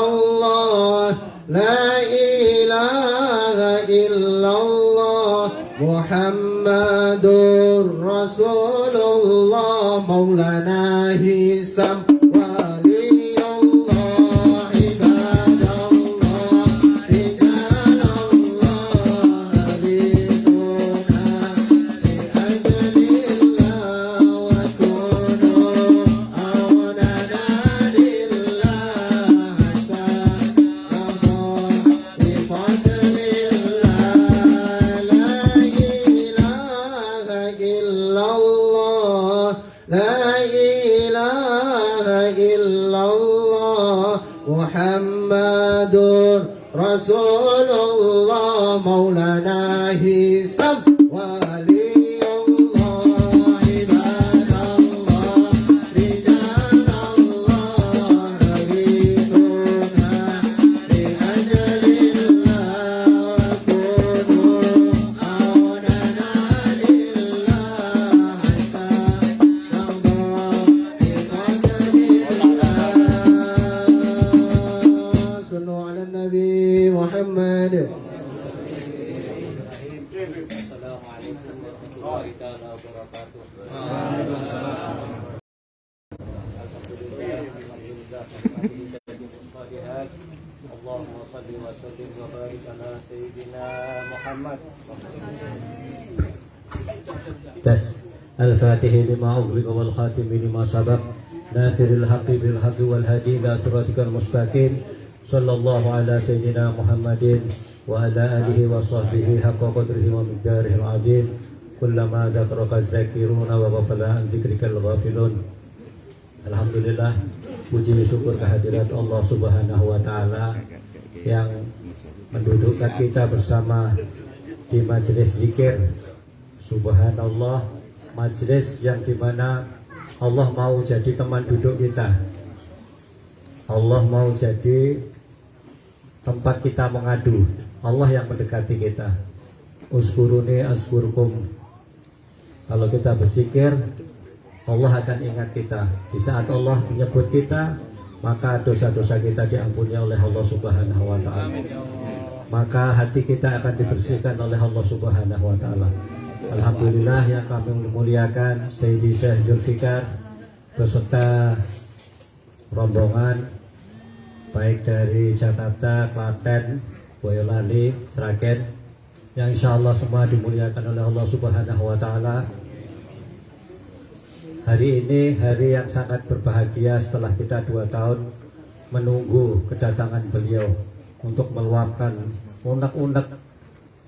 illallah, la ilaha illallah, Muhammadur Rasulullah. Maulana Hisam Muhammadur Rasulullah. Maulana Hisam waliyullah, ibadallah, rijalallah, riduna bi ajlillah, wa kunu aunana lillah, hasanallah bi qadrillah. Sallu ala Nabi Muhammad. Assalamualaikum warahmatullahi wabarakatuh. Allahumma salli wa sallim wa barik ala sayyidina Muhammad. Al-Fatihi lima ughliqa wal khatimi lima sabaq, nasiril haqqi bil haqqi wal hadi ila siratikal mustaqim. Sallallahu ala sayyidina Muhammadin wa ala alihi wa sahbihi haqqa qadrihi wa miqdarihi al-azim. Kullama dzakaraka zakiruna wa ghafala an dzikrikal ghafilun. Alhamdulillah, puji syukur kehadirat Allah Subhanahu wa taala yang mendudukkan kita bersama di majelis zikir. Subhanallah, majelis yang dimana Allah mau jadi teman duduk kita. Allah mau jadi tempat kita mengadu. Allah yang mendekati kita. Uskuruni askurkum. Kalau kita berzikir, Allah akan ingat kita. Di saat Allah menyebut kita, maka dosa-dosa kita diampuni oleh Allah Subhanahu wa taala. Maka hati kita akan dibersihkan oleh Allah Subhanahu wa taala. Alhamdulillah yang kami muliakan Sayyidi Syekh Zulfikar beserta rombongan baik dari Jakarta, Klaten, Boyolali, Sragen, yang insya Allah semua dimuliakan oleh Allah Subhanahu wa taala. Hari ini hari yang sangat berbahagia setelah kita 2 tahun menunggu kedatangan beliau untuk meluapkan unek-unek,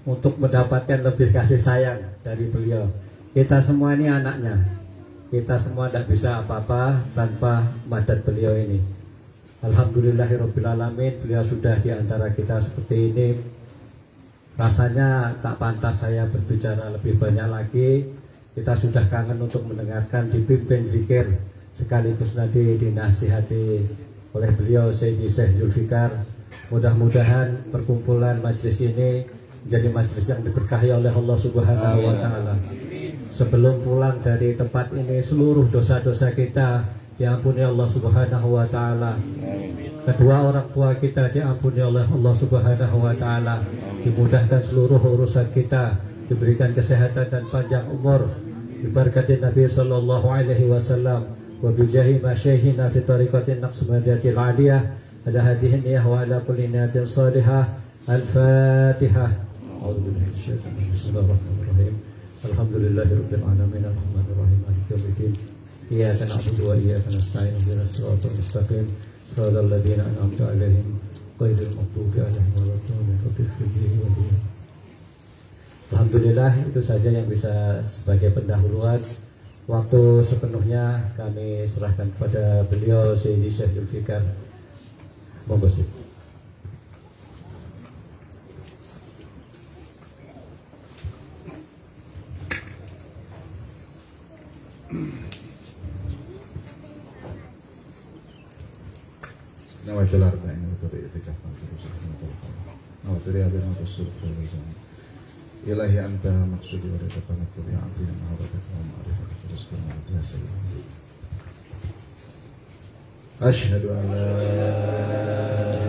untuk mendapatkan lebih kasih sayang dari beliau. Kita semua ini anaknya. Kita semua tidak bisa apa-apa tanpa madat beliau ini. Alhamdulillahirrabbilalamin, beliau sudah di antara kita seperti ini. Rasanya tak pantas saya berbicara lebih banyak lagi. Kita sudah kangen untuk mendengarkan dipimpin zikir, sekaligus nanti dinasihati oleh beliau Sayyidi Syekh Zulfikar. Mudah-mudahan perkumpulan majelis ini menjadi majelis yang diberkahi oleh Allah Subhanahu wa taala. Sebelum pulang dari tempat ini, seluruh dosa-dosa kita diampuni Allah Subhanahu wa taala. Kedua orang tua kita diampuni oleh Allah Subhanahu wa taala. Dimudahkan seluruh urusan kita, diberikan kesehatan dan panjang umur. Diberkati Nabi sallallahu alaihi wasallam wa bijahi masyaihina fi tariqatin naqsmadiyatil aliyah. Ada hadihin ya wa ala kulli niyatin salihah. Al-Fatihah. A'udzubillahi minasyaitonir rajim. Bismillahirrahmanirrahim. Alhamdulillahirabbil alamin arrahmanir rahim maliki yaumiddin. Iyyaka na'budu wa iyyaka nasta'in ihdinas siratal mustaqim siratal ladzina an'amta 'alaihim ghairil maghdubi 'alaihim waladdallin. Alhamdulillah, itu saja yang bisa sebagai pendahuluan. Waktu sepenuhnya kami serahkan kepada beliau Sayyidi Syekh Zulfikar. Monggo Syekh. نويت الأربعين وطريقة كفن نويت هذا السلوك والجنة إلهي أنت مقصودي ولتفنك بعبدي معرفتك ومعرفتك فلسطين يا سيدي. أشهد أن لا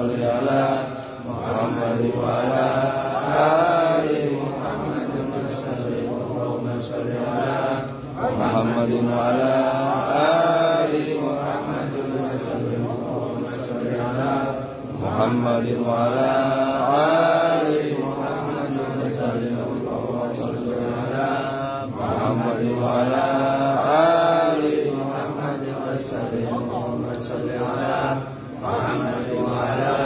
salli ala Muhammadin wa ala ali Muhammadin wa sallim. Allahumma salli ala Muhammadin wa ala ali Muhammadin wa sallim. Allahumma salli ala Muhammadin wa ala ali Muhammadin wa sallim. Allahumma salli ala Muhammadin wa ala ali Muhammadin wa sallim. Allahumma salli ala Muhammadin wa ala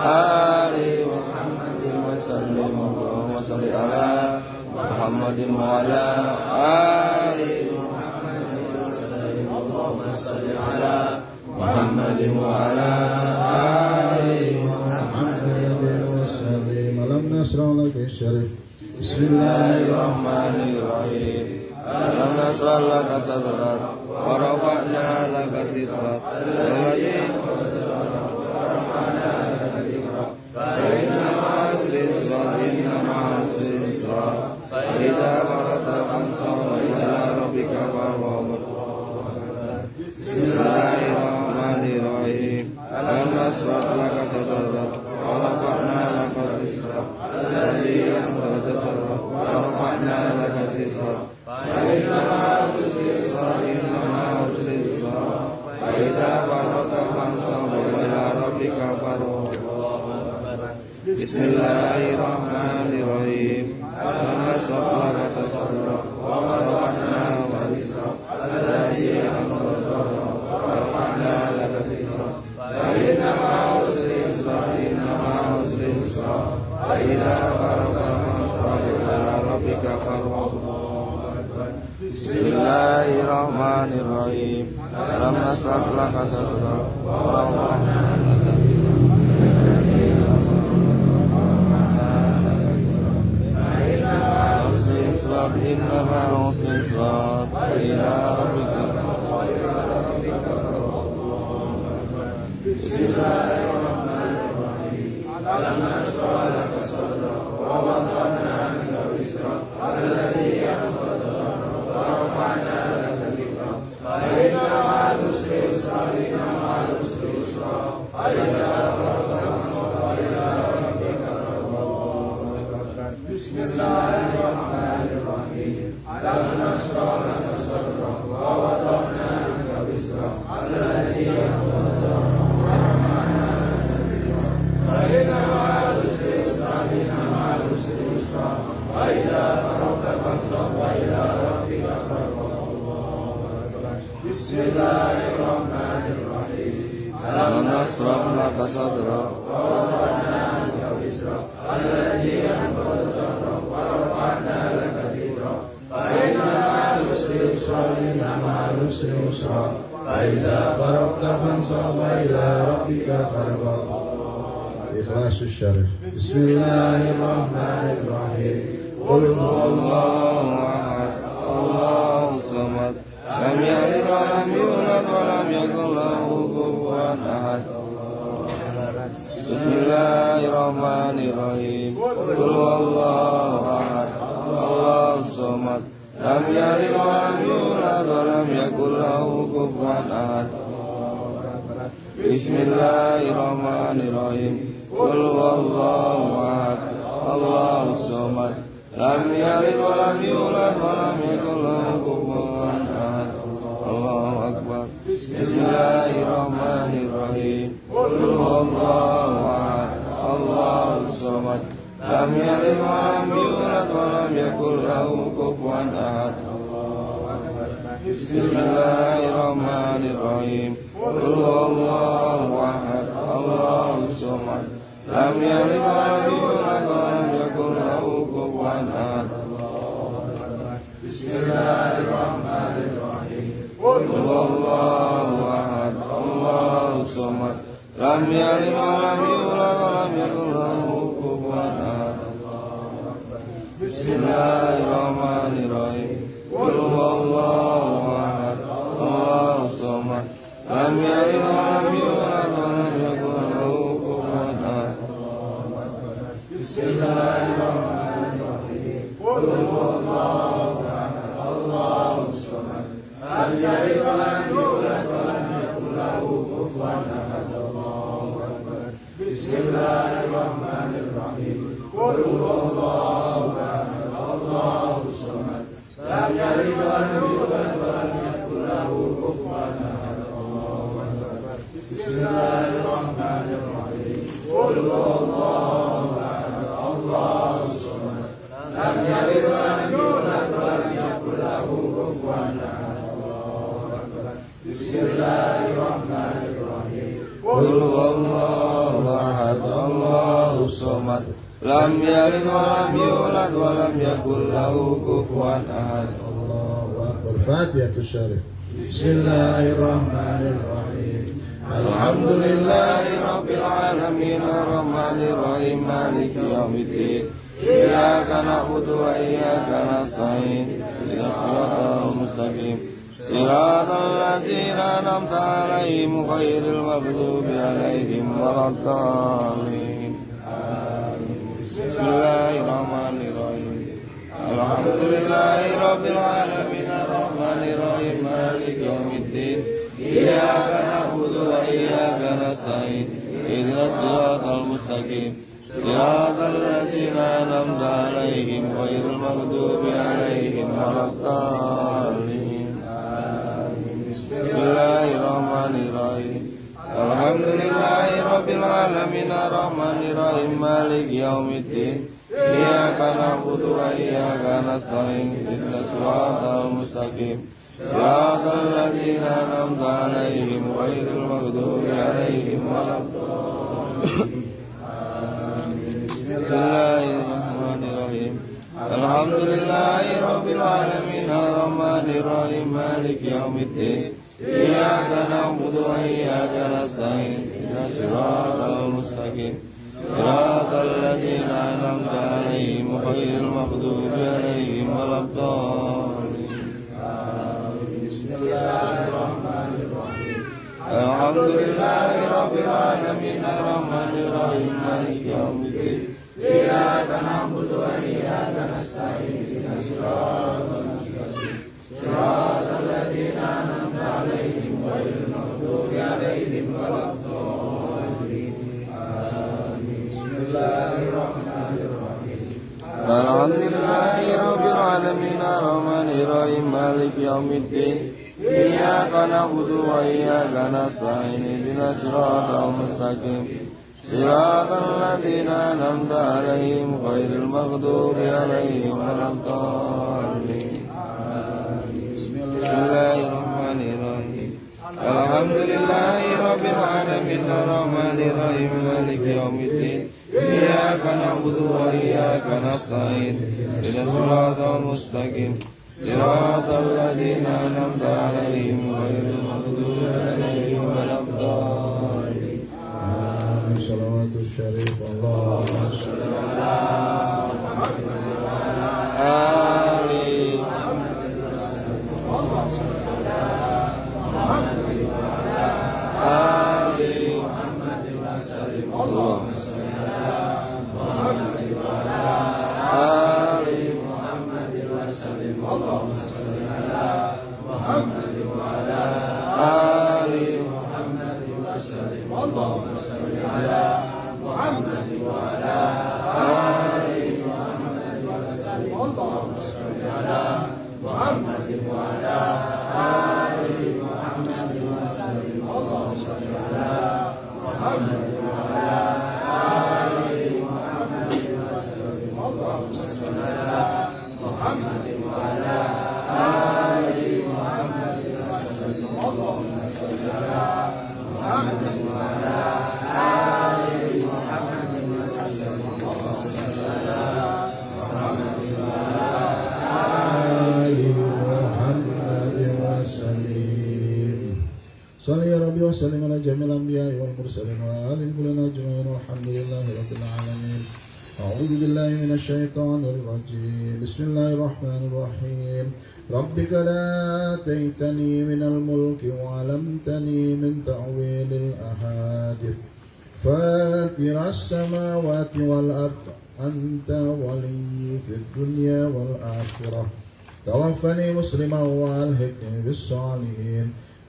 ali Muhammadin wa sallim. Allahumma salli ala Muhammadin wa ala ali Muhammadin wa sallim. Allahumma salli ala Muhammadin wa ala ali Muhammadin wa sallim. Alam nasrah laka syarif. Bismillahirrahmanirrahim. Alam nasrah laka sadrak wa rafa'na laka zikrak. Alladzi inna ma'asri yusra, inna ma'asri yusra. Idza faragta fansab ila rabbika farghab. Bismillahirrahmanirrahim. Alam nasrah laka sadrak wa rafa'na laka zikrak. Alladzi anzalta wa rafa'na laka zikrak. Inna ma'asri yusra, inna ma'asri yusra. Idza faragta fansab ila rabbika farghab. Bismillahirrahmanirrahim. Alam nasrah laka sadrak wa rafa'na laka zikrak. Alladzi anzalta wa rafa'na laka zikrak. Inna ma'asri yusra, inna ma'asri yusra. Idza faragta fansab ila rabbika farghab. Bismillahirrahmanirrahim. Alam nasrah laka sadrak wa rafa'na laka zikrak. Inna ma'asri yusra. Ila rabbika Bismillahirrahmanirrahim. Alam nasrah laka sadrak wa wada'na anka wizrak. Alladzi anqadha wa rafa'na laka dhikrak. Inna ma'al usri yusra, inna ma'al usri yusra. Idza faragta fansab ila rabbika farghab. Bismillahirrahmanirrahim. Alam nasrah laka sadrak wa wada'na anka wizrak. Alladzi anqadha wa rafa'na laka dhikrak. Inna ma'al usri yusra, inna ma'al usri yusra. Idza faragta fansab ila rabbika farghab. Bismillahirrahmanirrahim. Alam nasrah laka sadrak wa wada'na anka wizrak. Alladzi anqadha wa rafa'na laka dhikrak. Inna ma'al usri yusra, inna ma'al usri yusra. Idza faragta fansab ila rabbika farghab. Ikhlasus syarif. Bismillahirrahmanirrahim. Qul huwallahu ahad, Allahus samad. Lam yalid wa lam yulad wa lam yakul lahu kufuwan ahad. Bismillahirrahmanirrahim. Qul huwallahu ahad, Allahus samad. Lam yalid wa lam yulad wa lam yakul lahu kufuwan ahad. Bismillahirrahmanirrahim. Qul huwallahu ahad, Allahus samad. Lam yalid wa lam yulad wa lam yakul lahu kufuwan ahad. Allahu akbar. Bismillahirrahmanirrahim. Qul huwallahu ahad, Allahus samad. Lam yalid wa lam yulad wa lam yakul lahu kufuwan ahad. Bismillahirrahmanirrahim. Qul huwallahu ahad, Allahus samad. Lam yalid wa lam yulad wa lam yakul lahu kufuwan ahad. Bismillahirrahmanirrahim. Qul huwallahu ahad, Allahus samad. Lam yalid wa lam yulad wa lam yakul lahu kufuwan ahad. Bismillahirrahmanirrahim. Qul huwallahu ahad, Allahus samad. Lam yalid wa lam yulad wa lam yakul lahu kufuwan ahad. Bismillahirrahmanirrahim. Qul huwallahu ahad, Allahus samad. Lam yalid wa lam yulad wa lam yakul lahu kufuwan ahad. Bismillahirrahmanirrahim. Qul huwallahu ahad, Allahus samad. Lam yalid wa lam yulad wa lam yakul lahu kufuwan ahad. Allahu akbar. Bismillahirrahmanirrahim. Qul huwallahu ahad, Allahus samad. Lam yalid wa lam yulad wa lam yakul lahu kufuwan ahad. Allahu akbar. Bismillahirrahmanirrahim. Qul huwallahu ahad, Allahus samad. Lam yalid wa lam yulad wa lam yakul lahu kufuwan ahad. Allahu akbar. Fatihatus Syarif. Bismillahirrahmanirrahim. Alhamdulillahi rabbil alamin, arrahmanir rahim, maliki yaumiddin. Iyyaka na'budu wa iyyaka nasta'in. Ihdinas siratal mustaqim. Siratal ladzina an'amta 'alaihim ghairil maghdubi 'alaihim waladdallin. Bismillahirrahmanirrahim. Alhamdulillahi rabbil alamin, arrahmanir rahim, maliki yaumiddin. Iyyaka na'budu wa iyyaka nasta'in. Ihdinas siratal mustaqim. Siratal ladzina an'amta 'alaihim ghairil maghdubi 'alaihim waladdallin. Bismillahirrahmanirrahim. Alhamdulillahi rabbil alamin, arrahmanir rahim, maliki yaumiddin. Iyyaka na'budu wa iyyaka nasta'in. Ihdinas siratal mustaqim. Siratal ladzina an'amta 'alaihim ghairil maghdubi 'alaihim waladdallin. Bismillahirrahmanirrahim. Alhamdulillahi rabbil alamin, arrahmanir rahim, maliki yaumiddin. Iyyaka na'budu wa iyyaka nasta'in. Ihdinas siratal mustaqim. Siratal ladzina an'amta 'alaihim ghairil maghdubi 'alaihim waladdallin. Bismillahirrahmanirrahim. Alhamdulillahi rabbil alamin, arrahmanir rahim, maliki yaumiddin. Iyyaka na'budu wa iyyaka nasta'in. Ihdinas siratal mustaqim. Siratal ladzina an'amta 'alaihim ghairil maghdubi 'alaihim waladdallin. Amin. Bismillahirrahmanirrahim. Alhamdulillahi rabbil alamin, arrahmanir rahim, maliki yaumiddin. Iyyaka na'budu wa iyyaka nasta'in. Ihdinas siratal mustaqim. Siratal ladzina an'amta 'alaihim ghairil maghdubi 'alaihim waladdallin. Bismillahirrahmanirrahim. Alhamdulillahi rabbil alamin, arrahmanir rahim, maliki yaumiddin. Iyyaka na'budu wa iyyaka nasta'in. Ihdinas siratal mustaqim. Siratal ladzina an'amta 'alaihim ghairil maghdubi 'alaihim waladdallin. Amin. Shalawatus syarif. Allahumma shalli ala Muhammad wa ala ali Salli ya Rabbi wa sallim ala jamil anbiya'i wal mursalin wa alin kulina ajma'in walhamdulillahi rabbil alamin. A'udzu billahi minasy syaithanir rajim. Bismillahirrahmanirrahim. Rabbika la ataitani minal mulki wa 'allamtani min ta'wilil ahadits. Fatiras samawati wal ardh anta waliyyi fid dunya wal akhirah. Tawaffani musliman wa alhiqni bis salihin.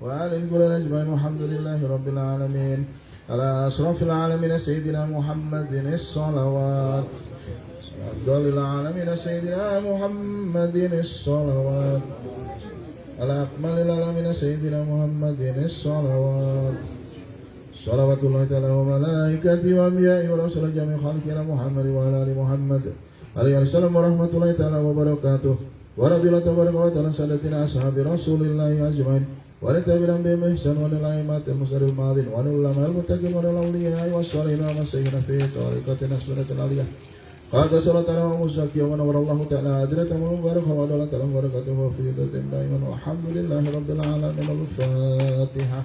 وآل الكل أجمعين والحمد لله رب العالمين. على أشرف العالمين سيدنا محمد الصلوات. أفضل العالمين سيدنا محمد الصلوات. على أكمل العالمين سيدنا محمد الصلوات. صلوات الله تعالى وملائكته وأنبيائه ورسله جميع خلقه محمد وعلى آل محمد عليه السلام ورحمة الله تعالى وبركاته. ورضي الله تبارك وتعالى عن سادتنا أصحاب رسول الله أجمعين ولتابعين بهم بإحسان وللأئمة المرسلين الماضين وللعلماء المتقين وللأولياء والصالحين والمسيحين في طريقتنا السنة العليا. قد صلى الله ومزكي ونور الله تعالى أدرته ومباركه وعلى تعالى وبركاته وفي ذات دائما والحمد لله رب العالمين. الفاتحة.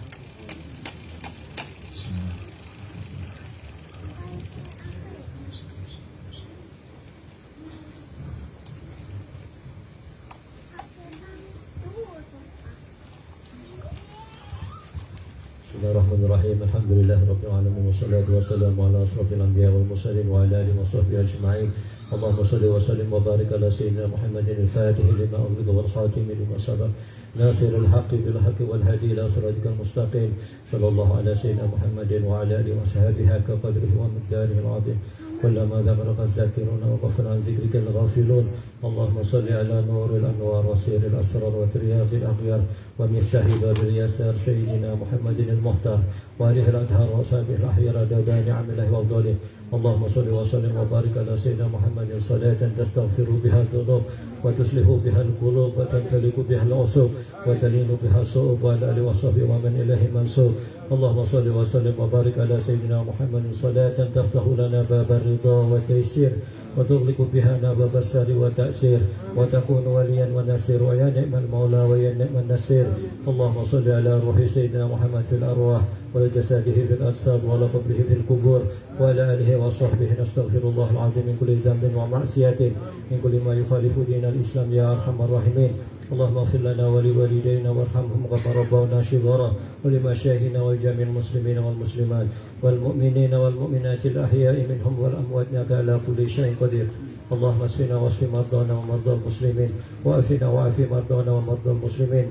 Bismillahirrahmanirrahim. Alhamdulillahirrabbil wassalatu wassalamu ala asrofil anbiya wal mursalin wa ala alihi wa sahbihi ajma'in. Allahumma salli wa sallim wa barik ala sayyidina Muhammadin al-Fatih lima ughliqa wal khatim lima sabaq nasiril haqqi bil haqqi wal hadi ila siratikal mustaqim. Sallallahu ala sayyidina Muhammadin wa ala alihi wa sahbihi haqqa qadrihi wa miqdarihi al-'azim. Kullama dhakara az-zakiruna wa ghafara an zikrika al-ghafilun. Allahumma salli ala nuril anwar wa siril asrar wa tiryaqil aghyar wa miftahi babil yasar sayyidina Muhammadin al-Muhtar wa alihi al-adhar wa sahbihi al-ahyar adada ni'amillahi wa afdalih. Allahumma salli wa sallim wa barik ala sayyidina Muhammadin salatan tastaghfiru biha dhunub wa tuslihu biha al-qulub wa tankaliku biha al-usub wa talinu biha as-su'ub wa ala alihi wa sahbihi wa man ilahi mansub. Allahumma salli wa sallim wa barik ala sayyidina Muhammadin salatan taftahu lana babar ridha wa taysir وتغلق بها باب السر والتأسير وتكون وليا ونصير ويا نعم المولى ويا نعم النصير. اللهم صل على روح سيدنا محمد في الأرواح ولجسده في الأجساد وعلى قبره في القبور وعلى آله وصحبه. نستغفر الله العظيم من كل ذنب ومعصية من كل ما يخالف دين الإسلام يا أرحم الراحمين. اللهم اغفر لنا ولوالدينا وارحمهم كما ربونا صغارا ولمشايخنا ولجميع المسلمين والمسلمات والمؤمنين والمؤمنات الأحياء منهم والأموات إنك على كل شيء قدير. اللهم اشفنا واشف مرضانا ومرضى المسلمين وعافنا وعاف مرضانا ومرضى المسلمين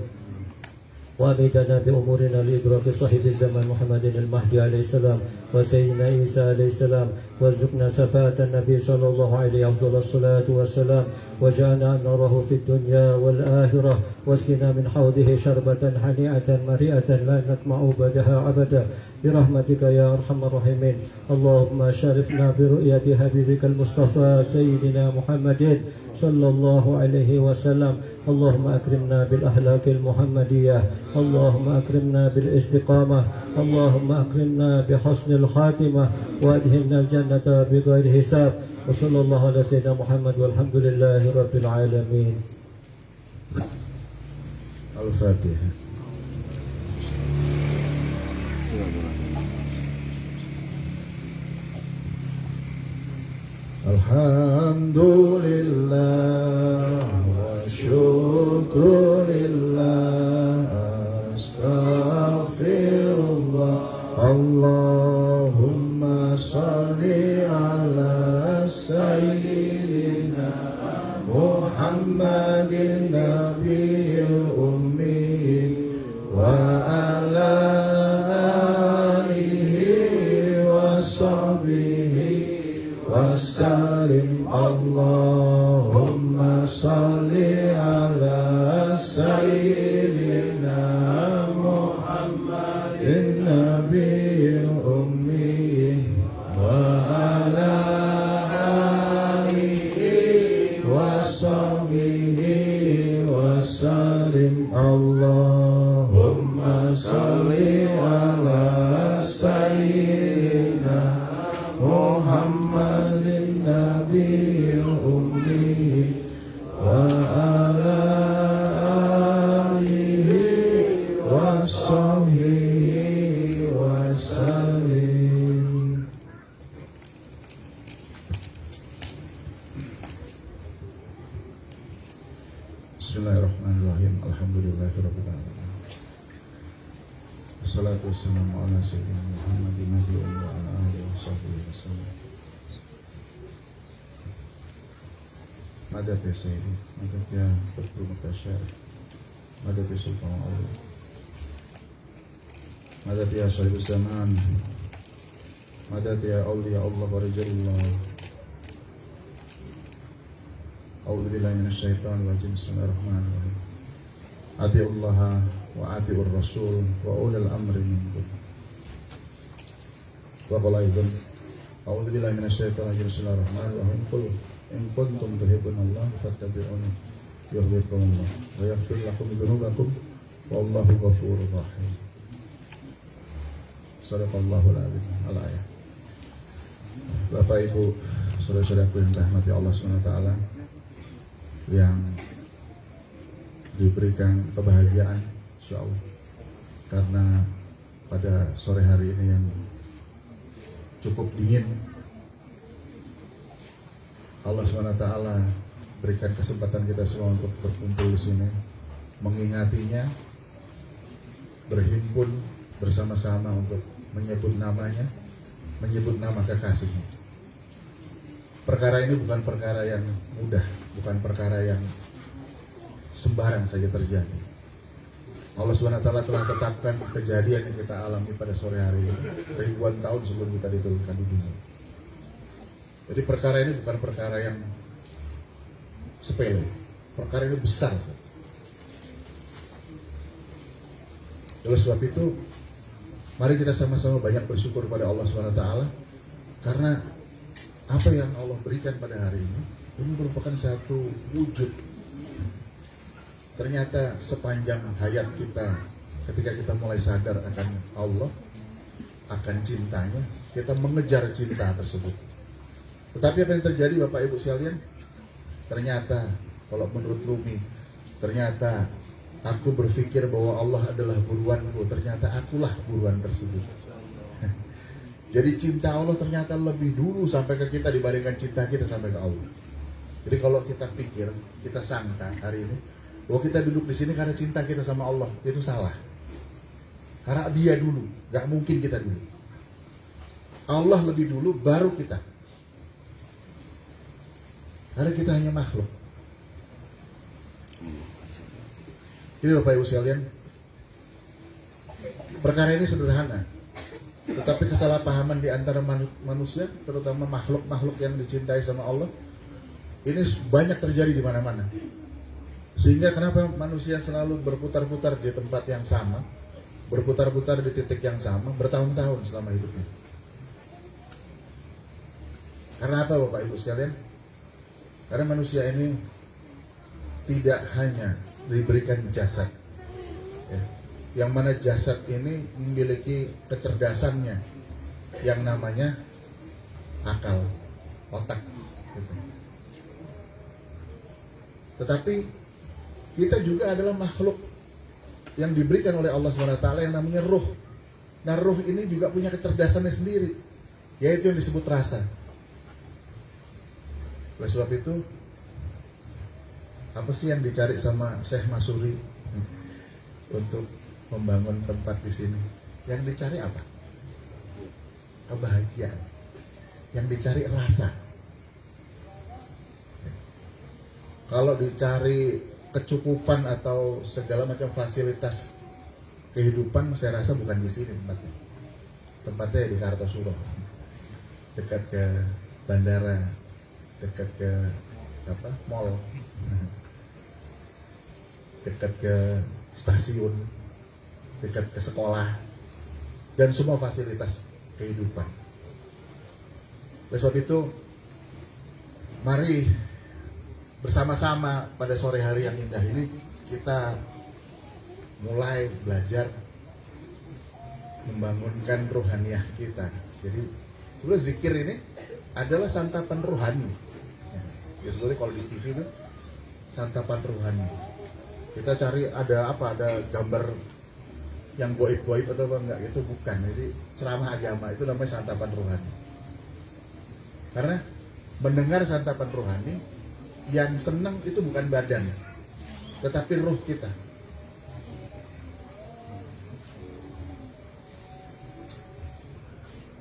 وأميتنا بأمورنا لإدراك صاحب الزمان محمد المهدي عليه السلام وسيدنا عيسى عليه السلام وارزقنا شفاعة النبي صلى الله عليه أفضل الصلاة والسلام وجعلنا نراه في الدنيا والآخرة واسقنا من حوضه شربة هنيئة مريئة لا نطمع بعدها أبدا برحمتك يا أرحم الراحمين. اللهم شرفنا برؤية حبيبك المصطفى سيدنا محمد صلى الله عليه وسلم. اللهم أكرمنا بالأخلاق المحمدية. اللهم أكرمنا بالاستقامة. اللهم أكرمنا بحسن الخاتمة وأدخلنا الجنة بغير حساب. وصلى الله على سيدنا محمد والحمد لله رب العالمين. الفاتحة. Alhamdulillah wa syukurillah astaghfirullah. Allahumma salli ala sayyidina Muhammadin nabiyil ummi wa ala alihi wa sahbihi wassalim. Allahumma salli ala sayyidina Muhammadin nabiyil ummi wa ala alihi wa sahbihi wassalim. Allahumma salli ala sayyidina Muhammadin nabiyil ummi wa ala alihi wa sahbihi wasallim. Bismillahirrahmanirrahim. Alhamdulillahirabbil alamin. Wassalatu wassalamu ala sayyidina Muhammadin nabiyil wa ala alihi wa sahbihi wasallam. Madad ya Sayyidi, madad ya Bertul Mutasyar, madad ya Sultan Allah. Madad ya sahibuz zaman, madad ya awliya Allah wa rijalullah. A'udzu billahi minasyaitonir rajim. Bismillahirrahmanirrahim. Atiullaha wa atiur rasul wa ulil amri minkum. Wa qala aidan a'udzu billahi minasyaitonir rajim. Bismillahirrahmanirrahim. Qul in kuntum tuhibbunallah fattabi'uni yuhibbukumullah wa yaghfir lakum dzunubakum wallahu ghafurur rahim. Sadaqallahul adzim. Al-ayat. Bapak Ibu, saudara-saudaraku yang dirahmati Allah SWT, yang diberikan kebahagiaan insyaallah, karena pada sore hari ini yang cukup dingin, Allah SWT berikan kesempatan kita semua untuk berkumpul di sini, mengingatinya, berhimpun bersama-sama untuk menyebut namanya, menyebut nama kekasihnya. Perkara ini bukan perkara yang mudah, bukan perkara yang sembarang saja terjadi. Allah SWT telah tetapkan kejadian yang kita alami pada sore hari ini ribuan tahun sebelum kita diturunkan di dunia. Jadi perkara ini bukan perkara yang sepele, perkara ini besar. Oleh sebab itu, mari kita sama-sama banyak bersyukur pada Allah SWT, karena apa yang Allah berikan pada hari ini merupakan satu wujud. Ternyata sepanjang hayat kita, ketika kita mulai sadar akan Allah, akan cintanya, kita mengejar cinta tersebut. Tetapi apa yang terjadi Bapak Ibu sekalian? Ternyata, kalau menurut Rumi, ternyata aku berpikir bahwa Allah adalah buruanku, ternyata akulah buruan tersebut. Jadi cinta Allah ternyata lebih dulu sampai ke kita dibandingkan cinta kita sampai ke Allah. Jadi kalau kita pikir, kita sangka hari ini bahwa kita duduk di sini karena cinta kita sama Allah, itu salah. Karena Dia dulu, gak mungkin kita dulu. Allah lebih dulu, baru kita. Karena kita hanya makhluk. Jadi Bapak Ibu sekalian, perkara ini sederhana, tetapi kesalahpahaman di antara manusia, terutama makhluk-makhluk yang dicintai sama Allah, ini banyak terjadi di mana-mana. Sehingga kenapa manusia selalu berputar-putar di tempat yang sama, berputar-putar di titik yang sama, bertahun-tahun selama hidupnya. Karena apa Bapak Ibu sekalian? Karena manusia ini tidak hanya diberikan jasad, ya, yang mana jasad ini memiliki kecerdasannya yang namanya akal, otak, gitu. Tetapi kita juga adalah makhluk yang diberikan oleh Allah SWT yang namanya ruh. Nah, ruh ini juga punya kecerdasannya sendiri, yaitu yang disebut rasa. Oleh sebab itu, apa sih yang dicari sama Syekh Masuri untuk membangun tempat di sini? Yang dicari apa? Kebahagiaan. Yang dicari rasa. Kalau dicari kecukupan atau segala macam fasilitas kehidupan, saya rasa bukan di sini tempatnya. Tempatnya di Kartosuro, dekat ke bandara, dekat ke mall, dekat ke stasiun, dekat ke sekolah, dan semua fasilitas kehidupan. Oleh sebab itu, mari bersama-sama pada sore hari yang indah ini kita mulai belajar membangunkan rohaniah kita. Jadi sebenarnya zikir ini adalah santapan rohani. Ya sebenarnya kalau di TV itu santapan rohani. Kita cari ada apa, ada gambar yang goib-goib atau apa enggak, itu bukan. Jadi ceramah agama itu namanya santapan rohani. Karena mendengar santapan rohani, yang senang itu bukan badan, tetapi ruh kita.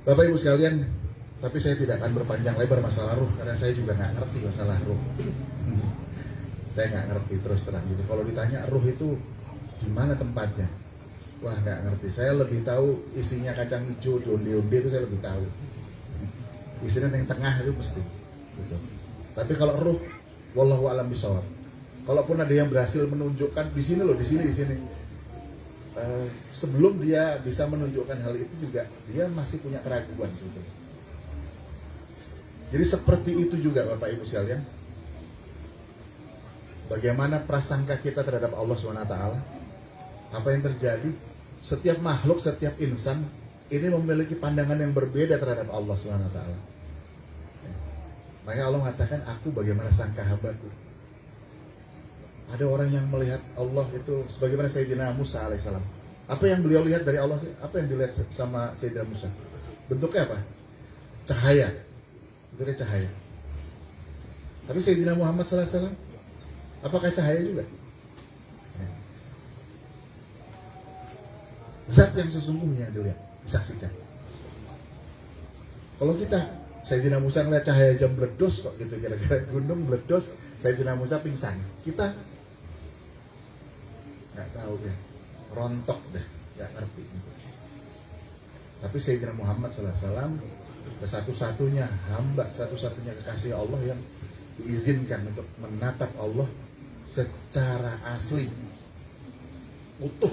Bapak Ibu sekalian, tapi saya tidak akan berpanjang lebar masalah ruh, karena saya juga nggak ngerti masalah ruh. Saya nggak ngerti terus terang gitu. Kalau ditanya ruh itu di mana tempatnya, Wah, nggak ngerti. Saya lebih tahu isinya kacang hijau, onde-onde itu saya lebih tahu. Isinya yang tengah itu pasti. Gitu. Tapi kalau ruh, wallahu alam bishawab. Kalaupun ada yang berhasil menunjukkan di sini loh, di sini. Sebelum dia bisa menunjukkan hal itu juga, dia masih punya keraguan sebetulnya. Jadi seperti itu juga Bapak Ibu sekalian. Bagaimana prasangka kita terhadap Allah SWT? Apa yang terjadi? Setiap makhluk, setiap insan ini memiliki pandangan yang berbeda terhadap Allah SWT. Makanya Allah mengatakan, aku bagaimana sangka hambaku. Ada orang yang melihat Allah itu sebagaimana Sayyidina Musa alaihissalam. Apa yang beliau lihat dari Allah? Apa yang dilihat sama Sayyidina Musa? Bentuknya apa? Cahaya. Bentuknya cahaya. Tapi Sayyidina Muhammad SAW, apakah cahaya juga? Zat yang sesungguhnya dilihat, disaksikan. Kalau kita, Sayyidina Musa ngeliat cahaya jam meledos kok gitu, kira-kira gunung meledos, Sayyidina Musa pingsan. Kita nggak tahu ya, rontok deh, nggak ngerti. Tapi Sayyidina Muhammad SAW satu-satunya hamba, satu-satunya kekasih Allah yang diizinkan untuk menatap Allah secara asli, utuh.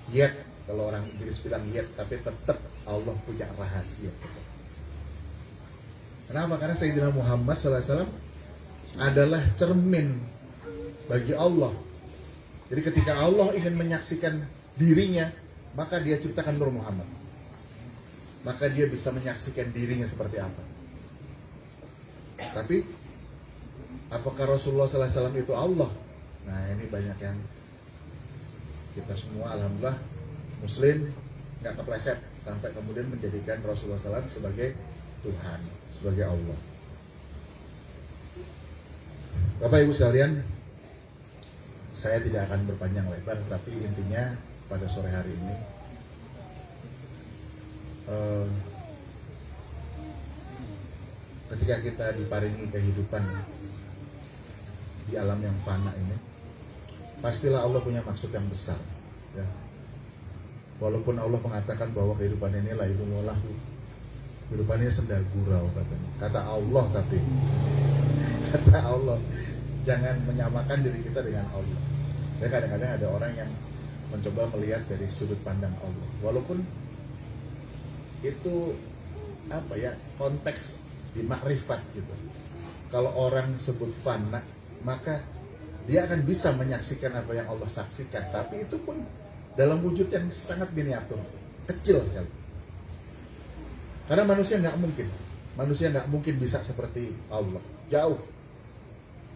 Yet, kalau orang Inggris bilang yet, tapi tetap Allah punya rahasia. Kenapa? Karena Sayyidina Muhammad SAW adalah cermin bagi Allah. Jadi ketika Allah ingin menyaksikan dirinya, maka dia ciptakan Nur Muhammad. Maka dia bisa menyaksikan dirinya seperti apa. Tapi apakah Rasulullah SAW itu Allah? Nah, ini banyak yang kita semua alhamdulillah muslim nggak kepleset sampai kemudian menjadikan Rasulullah SAW sebagai Tuhan, sebagai Allah. Bapak Ibu sekalian, saya tidak akan berpanjang lebar, tapi intinya pada sore hari ini ketika kita diparingi kehidupan di alam yang fana ini, pastilah Allah punya maksud yang besar ya. Walaupun Allah mengatakan bahwa kehidupan inilah itu mulahu, kehidupan ini senda gurau katanya. Kata Allah, tapi kata Allah, jangan menyamakan diri kita dengan Allah. Ya, kadang-kadang ada orang yang mencoba melihat dari sudut pandang Allah, walaupun itu apa ya, konteks di makrifat gitu. Kalau orang sebut fana, maka dia akan bisa menyaksikan apa yang Allah saksikan, tapi itu pun dalam wujud yang sangat miniatur, kecil sekali. Karena manusia nggak mungkin bisa seperti Allah, jauh.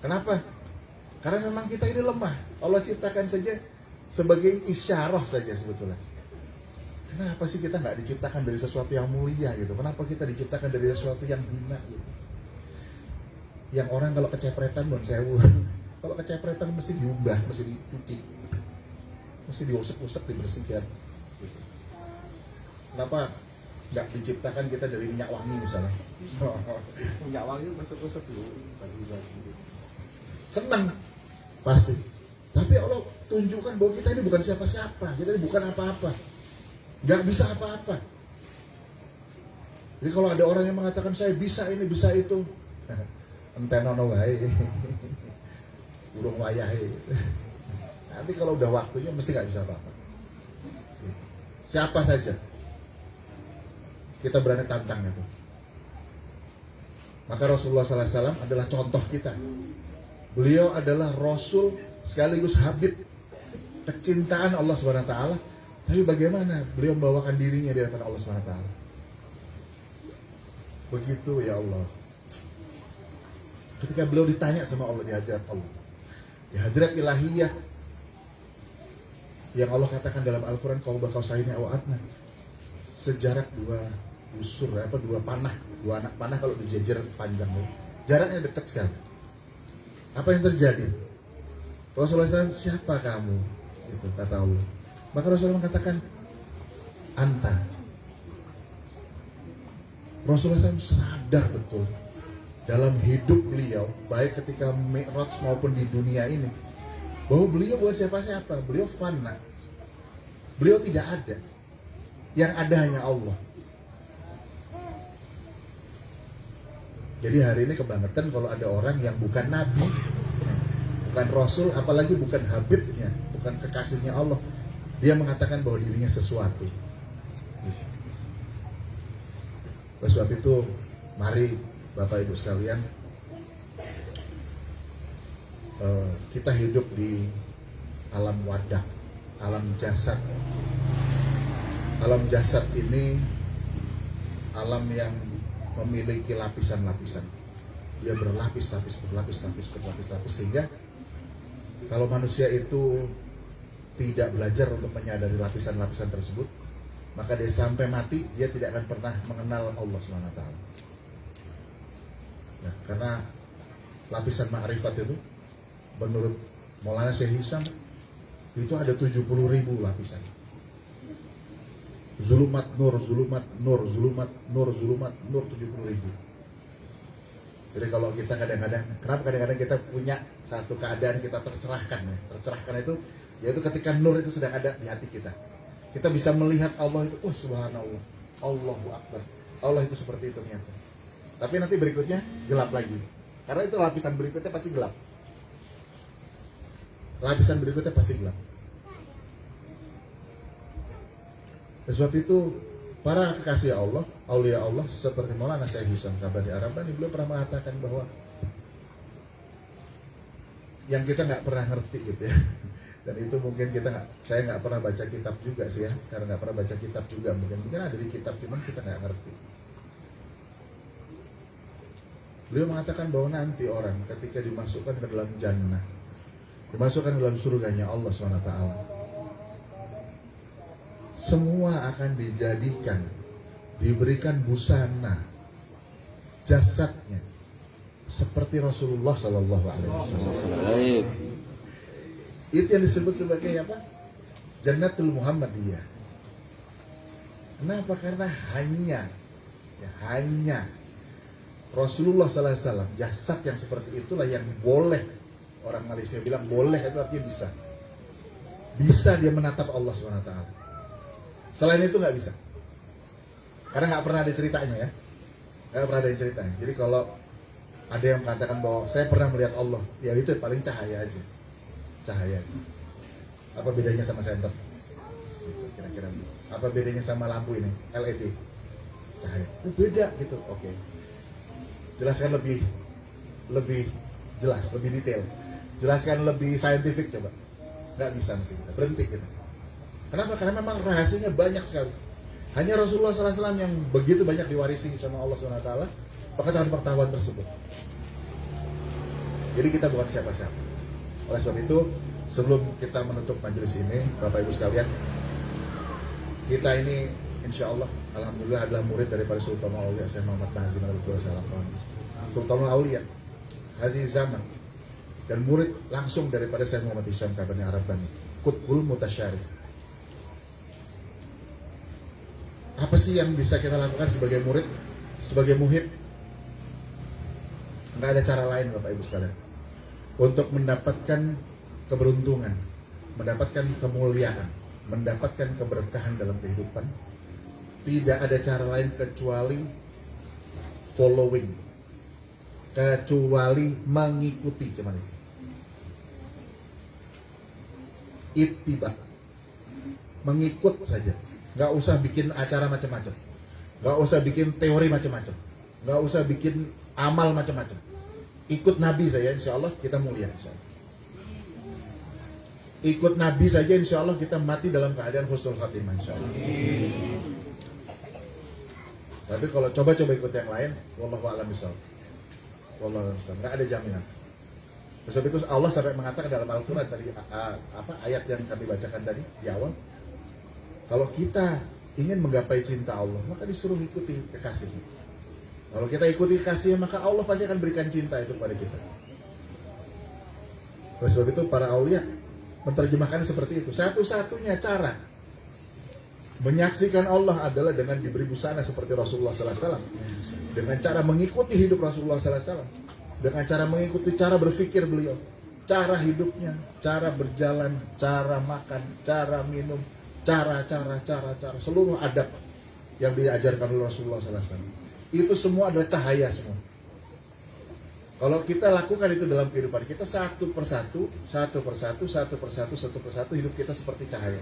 Kenapa? Karena memang kita ini lemah. Allah ciptakan saja sebagai isyarah saja sebetulnya. Kenapa sih kita nggak diciptakan dari sesuatu yang mulia gitu? Kenapa kita diciptakan dari sesuatu yang hina gitu? Yang orang kalau kecepretan bon sewu. Kalau kecepretan mesti diubah, mesti dicuci, mesti diusap-usap, dibersihkan. Kenapa nggak diciptakan kita dari minyak wangi misalnya? Minyak wangi usap-usap dulu. Senang pasti. Tapi Allah tunjukkan bahwa kita ini bukan siapa-siapa, kita ini bukan apa-apa, nggak bisa apa-apa. Jadi kalau ada orang yang mengatakan saya bisa ini, bisa itu, entenono wae. Burung wayahe. Nanti kalau udah waktunya mesti nggak bisa apa-apa. Siapa saja kita berani tantang itu. Maka Rasulullah SAW adalah contoh kita. Beliau adalah Rasul sekaligus Habib, kecintaan Allah SWT. Tapi bagaimana beliau membawakan dirinya di hadapan Allah SWT? Begitu ya Allah. Ketika beliau ditanya sama Allah di hadirat Allah, di hadirat ilahiyah, yang Allah katakan dalam Al-Quran, kau bakal sahini awatna, sejarak dua busur, dua panah, dua anak panah kalau dijejer panjang, jaraknya dekat sekali. Apa yang terjadi? Rasulullah SAW, siapa kamu? Itu kata Allah. Maka Rasulullah mengatakan, anta. Rasulullah SAW sadar betul dalam hidup beliau, baik ketika Mi'raj maupun di dunia ini, bahwa beliau bukan siapa-siapa, beliau fana. Beliau tidak ada. Yang ada hanya Allah. Jadi hari ini kebangetan kalau ada orang yang bukan nabi, bukan rasul, apalagi bukan habibnya, bukan kekasihnya Allah, dia mengatakan bahwa dirinya sesuatu. Oleh sebab itu, mari Bapak Ibu sekalian, kita hidup di alam wadah, alam jasad. Alam jasad ini alam yang memiliki lapisan-lapisan. Dia berlapis-lapis sehingga kalau manusia itu tidak belajar untuk menyadari lapisan-lapisan tersebut, maka dia sampai mati dia tidak akan pernah mengenal Allah SWT. Nah, karena lapisan ma'rifat itu menurut Maulana Syekh Hisham itu ada 70.000 lapisan. Zulumat nur, zulumat nur, zulumat nur, zulumat nur 70.000. Jadi kalau kita kadang-kadang, kenapa kadang-kadang kita punya satu keadaan kita tercerahkan ya? Tercerahkan itu yaitu ketika nur itu sedang ada di hati kita. Kita bisa melihat Allah itu, wah subhanallah, Allahu Akbar. Allah itu seperti itu ternyata. Tapi nanti berikutnya gelap lagi. Karena itu lapisan berikutnya pasti gelap. Lapisan berikutnya pasti gelap. Sebab itu para kekasih Allah, aulia Allah seperti Maulana Syekh Hisham Kabadi Arabani, beliau pernah mengatakan bahwa yang kita nggak pernah ngerti gitu ya. Dan itu mungkin saya nggak pernah baca kitab juga sih ya, karena nggak pernah baca kitab juga, mungkin ada di kitab cuman kita nggak ngerti. Beliau mengatakan bahwa nanti orang ketika dimasukkan ke dalam jannah, dimasukkan ke dalam surganya Allah SWT, semua akan dijadikan, diberikan busana jasadnya seperti Rasulullah Sallallahu Alaihi Wasallam. Itu yang disebut sebagai apa? Jannatul Muhammadiyah. Kenapa? Karena hanya Rasulullah Sallallahu Alaihi Wasallam, jasad yang seperti itulah yang boleh, orang Malaysia bilang boleh itu artinya bisa dia menatap Allah SWT. Selain itu nggak bisa, karena nggak pernah ada ceritanya ya, nggak pernah ada yang ceritanya. Jadi kalau ada yang mengatakan bahwa saya pernah melihat Allah, ya itu paling cahaya aja. Apa bedanya sama senter? Kira-kira apa bedanya sama lampu ini LED? Cahaya itu beda gitu. Oke. Jelaskan lebih jelas, lebih detail. Jelaskan lebih saintifik coba. Nggak bisa mesti kita berhenti kita. Kenapa? Karena memang rahasianya banyak sekali. Hanya Rasulullah SAW yang begitu banyak diwarisi sama Allah SWT pengetahuan-pengetahuan tersebut. Jadi kita bukan siapa-siapa. Oleh sebab itu, sebelum kita menutup majelis ini, Bapak Ibu sekalian, kita ini insya Allah, alhamdulillah adalah murid daripada Sultan Aulia Syekh Muhammad Haji Sultan Aulia Haji Zaman, dan murid langsung daripada Syekh Muhammad Hisham Kabadi Arabani, Qutbul Mutasyarif. Apa sih yang bisa kita lakukan sebagai murid, sebagai muhib? Nggak ada cara lain Bapak Ibu sekalian untuk mendapatkan keberuntungan, mendapatkan kemuliaan, mendapatkan keberkahan dalam kehidupan. Tidak ada cara lain kecuali following, kecuali mengikuti, cuman itu. Ittiba, mengikut saja. Nggak usah bikin acara macam-macam, nggak usah bikin teori macam-macam, nggak usah bikin amal macam-macam. Ikut Nabi saja, insya Allah kita mulia. Insya Allah. Ikut Nabi saja, insya Allah kita mati dalam keadaan husnul khatimah, insya Allah. Tapi kalau coba-coba ikut yang lain, wallahu a'lam bishawab. Wallahu a'lam bishawab. Nggak ada jaminan. Sebab itu Allah sampai mengatakan dalam Al-Quran tadi, ayat yang kami bacakan tadi di awal, kalau kita ingin menggapai cinta Allah, maka disuruh ikuti kekasihnya. Kalau kita ikuti kekasihnya, maka Allah pasti akan berikan cinta itu kepada kita. Oleh sebab itu para aulia menerjemahkannya seperti itu. Satu-satunya cara menyaksikan Allah adalah dengan diberi busana seperti Rasulullah SAW, dengan cara mengikuti hidup Rasulullah SAW, dengan cara mengikuti cara berpikir beliau, cara hidupnya, cara berjalan, cara makan, cara minum, cara seluruh adab yang diajarkan oleh Rasulullah SAW. Itu semua adalah cahaya semua. Kalau kita lakukan itu dalam kehidupan kita satu persatu hidup kita seperti cahaya.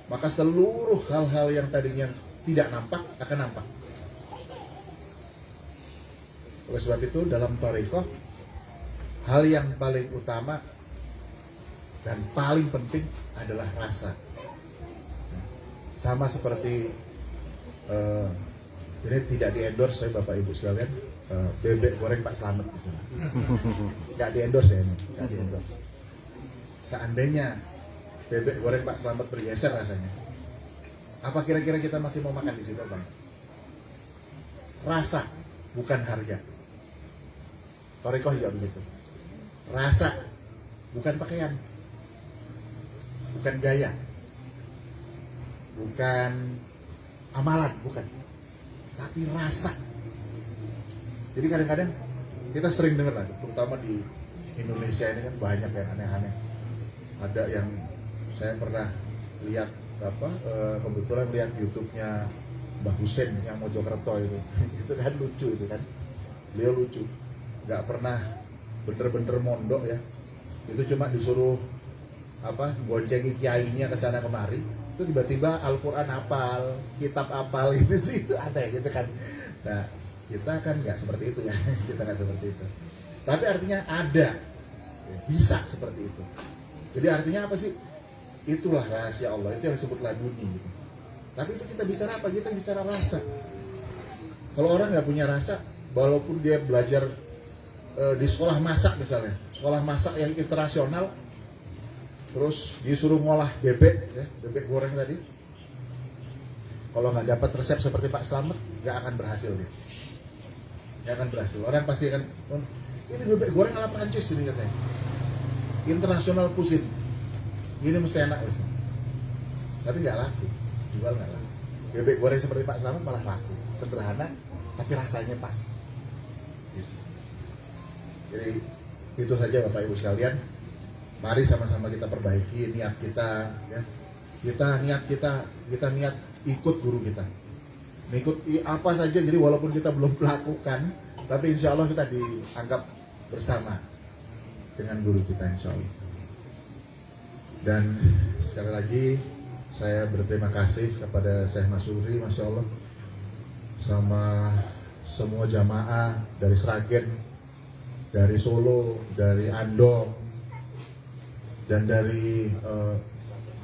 Maka seluruh hal-hal yang tadinya tidak nampak akan nampak. Oleh sebab itu dalam thariqah hal yang paling utama dan paling penting adalah rasa. Sama seperti ini tidak di-endorse saya Bapak Ibu sekalian, bebek goreng Pak Slamet misalnya. Nggak di-endorse ya ini, nggak di-endorse. Seandainya bebek goreng Pak Slamet bergeser rasanya, apa kira-kira kita masih mau makan di situ, Bang? Rasa, bukan harga. Thariqah juga begitu. Rasa, bukan pakaian, bukan gaya, bukan amalan, bukan, tapi rasa. Jadi kadang-kadang kita sering dengar lah, terutama di Indonesia ini kan banyak yang aneh-aneh. Ada yang saya pernah lihat kebetulan lihat YouTube-nya Mbah Husin yang Mojokerto itu, itu kan lucu itu kan, beliau lucu, nggak pernah bener-bener mondok ya, itu cuma disuruh goncengi kiainya ke sana kemari, itu tiba-tiba Al-Quran hafal, kitab hafal itu ada gitu kan. Nah kita kan nggak seperti itu ya, kita nggak seperti itu. Tapi artinya ada, bisa seperti itu. Jadi artinya apa sih? Itulah rahasia Allah, itu yang disebut laduni gitu. Tapi itu kita bicara apa? Kita bicara rasa. Kalau orang nggak punya rasa, walaupun dia belajar di sekolah masak misalnya, sekolah masak yang internasional, terus disuruh ngolah bebek, ya, bebek goreng tadi, kalau nggak dapat resep seperti Pak Slamet, nggak akan berhasil dia. Nggak akan berhasil. Orang pasti akan, ini bebek goreng ala Prancis ini katanya, internasional cuisine, ini mesti enak mesti. Tapi nggak laku, jual nggak laku. Bebek goreng seperti Pak Slamet malah laku, sederhana, tapi rasanya pas. Jadi itu saja Bapak Ibu sekalian. Mari sama-sama kita perbaiki niat kita, ya. Kita niat ikut guru kita. Mengikuti apa saja, jadi walaupun kita belum melakukan, tapi insya Allah kita dianggap bersama dengan guru kita insya Allah. Dan sekali lagi saya berterima kasih kepada Syekh Masuri, Masya Allah, sama semua jamaah dari Sragen, dari Solo, dari Ando, dan dari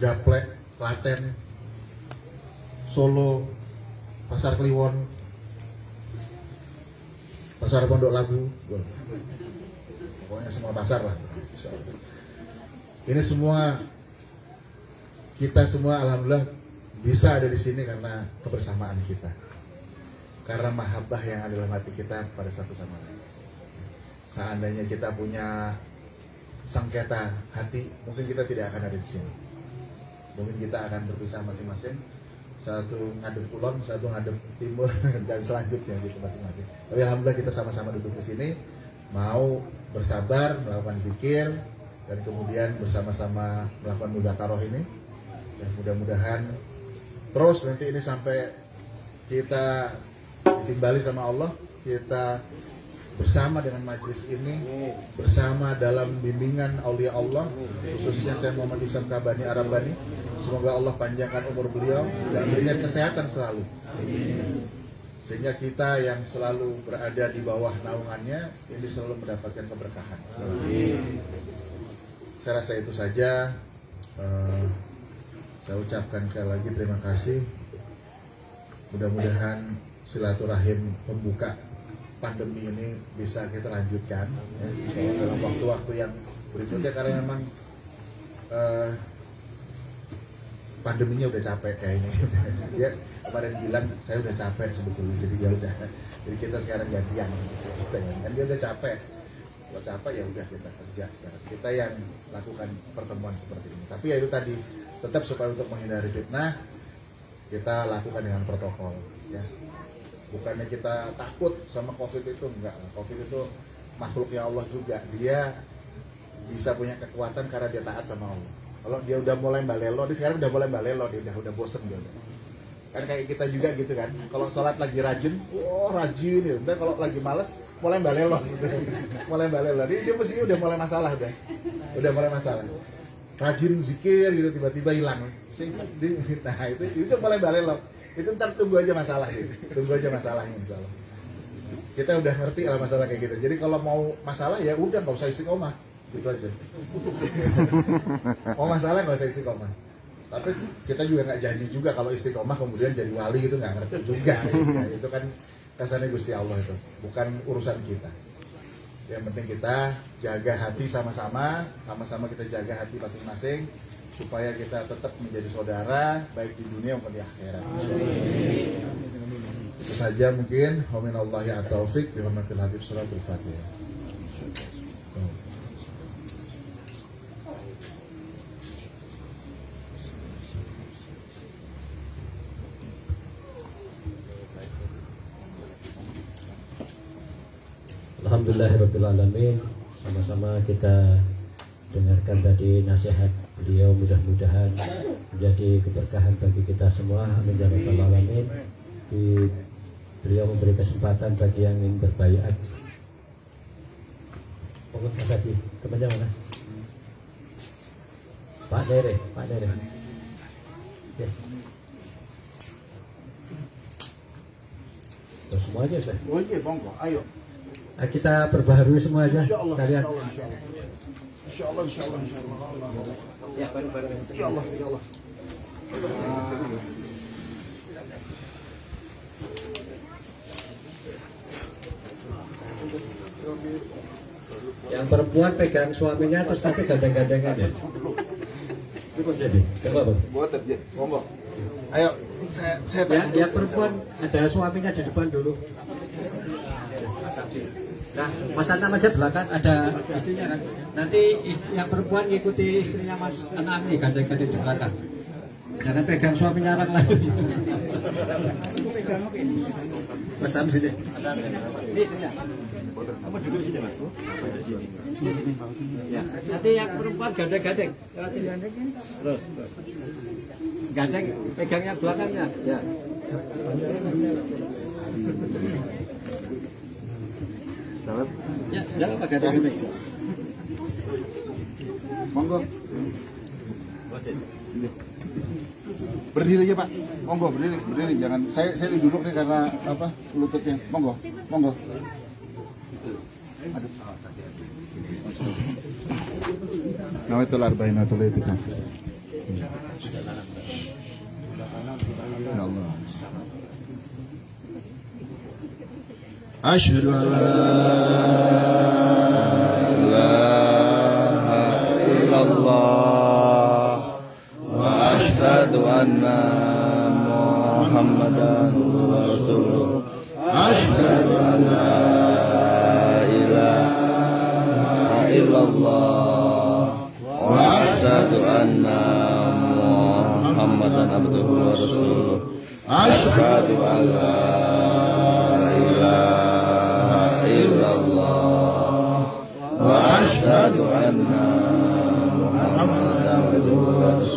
Gaplek, Klaten, Solo, Pasar Kliwon, Pasar Pondok Labu, pokoknya semua pasar lah. Ini semua, kita semua alhamdulillah bisa ada di sini karena kebersamaan kita, karena mahabbah yang ada dalam hati kita pada satu sama lain. Seandainya kita punya sengketa hati, mungkin kita tidak akan ada di sini. Mungkin kita akan berpisah masing-masing, satu ngadep kulon, satu ngadep timur, dan selanjutnya gitu masing-masing. Tapi alhamdulillah kita sama-sama duduk di sini, mau bersabar melakukan zikir, dan kemudian bersama-sama melakukan mudzakarah ini. Dan mudah-mudahan terus nanti ini sampai kita ditimbali sama Allah, kita bersama dengan majlis ini, bersama dalam bimbingan aulia Allah, khususnya Syekh Muhammad Isam Kabani Arabani. Semoga Allah panjangkan umur beliau dan berikan kesehatan selalu, sehingga kita yang selalu berada di bawah naungannya ini selalu mendapatkan keberkahan. Saya rasa itu saja. Saya ucapkan sekali lagi terima kasih. Mudah-mudahan silaturahim pembuka pandemi ini bisa kita lanjutkan ya, dalam waktu-waktu yang berikutnya, karena memang pandeminya udah capek kayaknya. Dia kemarin bilang saya udah capek sebetulnya, jadi ya udah, jadi kita sekarang gantian kan, dia udah capek. Kalau capek ya udah kita kerja sekarang, kita yang lakukan pertemuan seperti ini. Tapi ya itu tadi, tetap supaya untuk menghindari fitnah kita lakukan dengan protokol ya. Bukannya kita takut sama COVID itu, enggak. COVID itu makhluknya Allah juga, dia bisa punya kekuatan karena dia taat sama Allah. Kalau dia udah mulai balelo, dia sekarang udah mulai balelo, dia udah bosen dia. Kan kayak kita juga gitu kan. Kalau sholat lagi rajin, rajin ya. Udah kalau lagi males, mulai balelo sebenarnya. Mulai balelo. Dia mesti udah mulai masalah udah. Udah mulai masalah. Rajin zikir gitu tiba-tiba hilang. Nah itu mulai balelo. Itu ntar tunggu aja masalah gitu. Tunggu aja masalahnya insyaallah. Kita udah ngerti lah masalah kayak gitu. Jadi kalau mau masalah ya udah nggak usah istiqomah, gitu aja. Mau masalah nggak usah istiqomah. Tapi kita juga nggak janji juga kalau istiqomah kemudian jadi wali gitu, nggak ngerti juga. Ya, itu kan kasarnya Gusti Allah itu, bukan urusan kita. Yang penting kita jaga hati sama-sama kita jaga hati masing-masing supaya kita tetap menjadi saudara baik di dunia maupun di akhirat. Itu saja mungkin. Waminallahi at-taufiq bi hurmatil habib salatul fatihah. Alhamdulillahirabbil alamin. Sama-sama kita dengarkan tadi nasihat beliau, mudah-mudahan menjadi keberkahan bagi kita semua. Amin ya rabbal alamin. Beliau memberi kesempatan bagi yang ingin berbaiat. Pokok Mas Haji, temannya mana? Pak Dere. Oke. Terus semuanya sudah. Oh iya, monggo, ayo. Kita perbaharui semua aja. Insyaallah, Kalian. Insyaallah. Ya, baru-baru. Ya Allah. Yang perempuan pegang suaminya terus tapi gandeng-gandengan ya. Itu kok jadi? Coba, Bang. Buat ya, monggo. Ayo, saya Yang perempuan ada suaminya di depan dulu. Nah, Mas Anam aja belakang, ada istrinya kan. Nanti yang perempuan ngikuti istrinya Mas Anam nih, gandeng-gandeng di belakang. Jangan pegang suaminya orang lain. Mas Anam sini. Ini istrinya. Kamu duduk sini, Mas. Ya, nanti yang perempuan gandeng-gandeng. Terus. Gandeng, pegang yang belakangnya. Ya. Ya, jangan pakai gandeng. Monggo. Berdiri aja Pak. Monggo berdiri. Jangan saya duduk nih karena apa? Lututnya. Monggo. Aduh. Nah, itu arba'inatul itikaf. Ya Allah. Asyhadu an la ilaha illallah wa asyhadu anna Muhammadan rasulullah. Asyhadu an la ilaha illallah wa asyhadu anna Muhammadan abduhu wa rasuluh. Asyhadu an la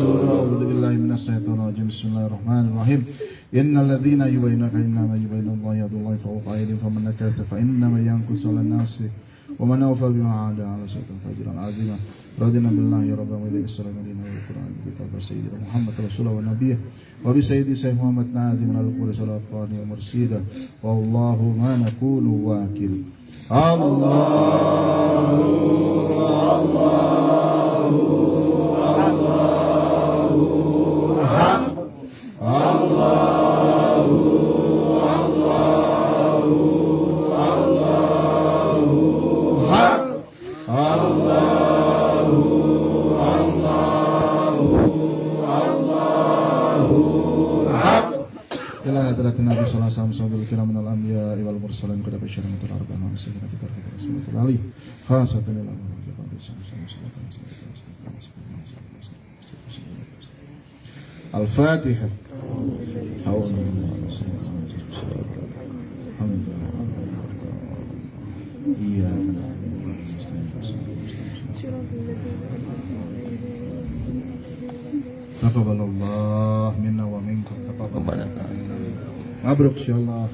A'udzu billahi minasyaitonir rajim. Bismillahirrahmanirrahim. Innal ladzina yubayyinuna innama yubayyinu Allahu yadullahi fawqa aydihim faman nakatha fa innama yankusu 'alan nasi wa man awfa bima 'ada 'ala syaitan fajran 'azima. Radina billahi rabban wa ilayhi as-salamu alayna wa qur'an kitab sayyidina Muhammad rasulullah wa nabiyya wa bi sayyidi sayyid Muhammad nazim al-qul salafani wa mursida wallahu ma naqulu wakil. Ila hadratin Nabi sallallahu alaihi wasallam kiram minal anbiya wal mursalin qad bashara mutarabban wa sayyidina fi tarikh rasulullah ali khasatan ila Al-Fatihah. Iya. Taqabbalallah minna wa minkum. Taqabbalallah. Mabruk insyaallah.